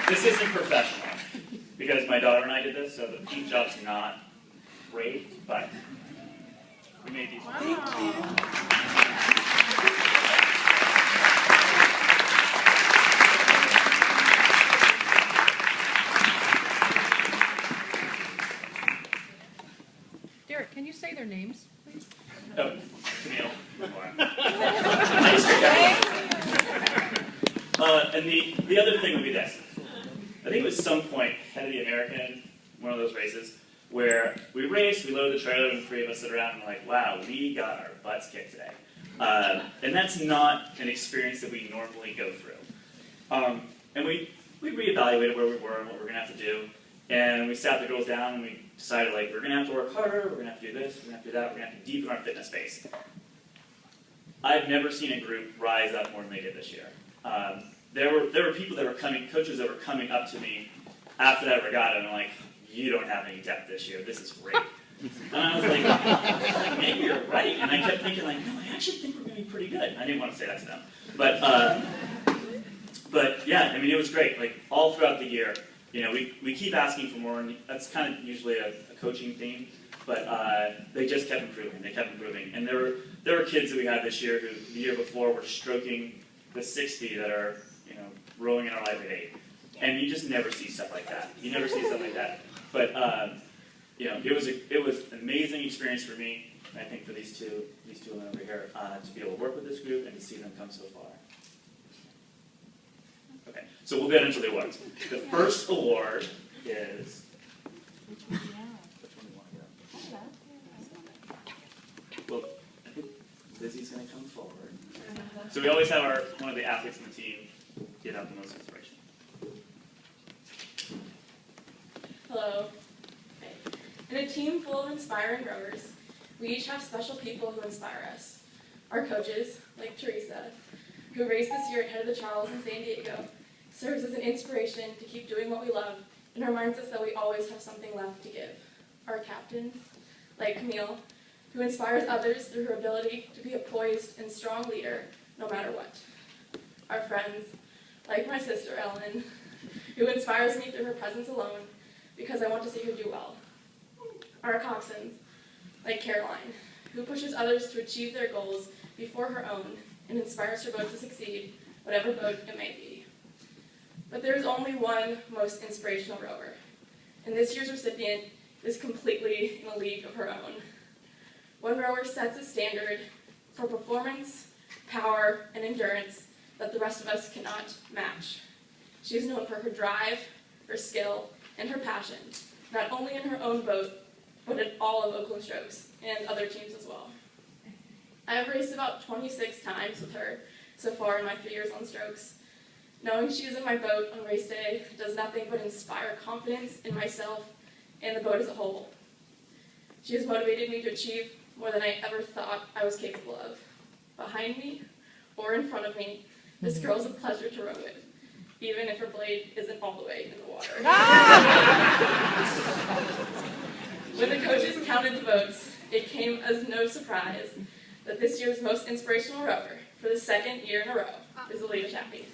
This isn't professional, because my daughter and I did this, so the paint job's not great, but we made these. Derek, can you say their names, please? Oh, Camille. And the other thing would be this. I think it was some point, head of the American, one of those races, where we raced, we loaded the trailer, and the three of us sit around and we're like, wow, we got our butts kicked today. And that's not an experience that we normally go through. And we reevaluated where we were and what we were going to have to do. And we sat the girls down and we decided, like, we're going to have to work harder, we're going to have to do this, we're going to have to do that, we're going to have to deepen our fitness base. I've never seen a group rise up more than they did this year. There were people that were coming, coaches that were coming up to me after that regatta, and I'm like, you don't have any depth this year, this is great. And I was like, maybe you're right. And I kept thinking, like, no, I actually think we're going to be pretty good. I didn't want to say that to them. But yeah, I mean, it was great. Like, all throughout the year, you know, we keep asking for more, and that's kind of usually a coaching theme, but they just kept improving. They kept improving. And there were kids that we had this year who, the year before, were stroking the 60 that are, you know, rolling in our life at 8. And you just never see stuff like that. You never see stuff like that. But, you know, it was an amazing experience for me, and I think for these two women over here, to be able to work with this group and to see them come so far. Okay, so we'll get into the awards. The first award is... Which one do you want to go? Well, I think Lizzie's going to come forward. So we always have one of the athletes on the team get out the most inspiration. Hello. Okay. In a team full of inspiring rowers, we each have special people who inspire us. Our coaches, like Teresa, who raced this year at Head of the Charles in San Diego, serves as an inspiration to keep doing what we love and reminds us that we always have something left to give. Our captains, like Camille, who inspires others through her ability to be a poised and strong leader no matter what. Our friends, like my sister Ellen, who inspires me through her presence alone because I want to see her do well. Our coxswains, like Caroline, who pushes others to achieve their goals before her own and inspires her boat to succeed, whatever boat it may be. But there is only one most inspirational rower, and this year's recipient is completely in a league of her own. One rower sets a standard for performance, power, and endurance that the rest of us cannot match. She is known for her drive, her skill, and her passion, not only in her own boat, but in all of Oakland Strokes and other teams as well. I have raced about 26 times with her so far in my 3 years on Strokes. Knowing she is in my boat on race day does nothing but inspire confidence in myself and the boat as a whole. She has motivated me to achieve more than I ever thought I was capable of. Behind me, or in front of me, this girl is a pleasure to row with, even if her blade isn't all the way in the water. When the coaches counted the votes, it came as no surprise that this year's most inspirational rower, for the second year in a row, is Alita Chappie.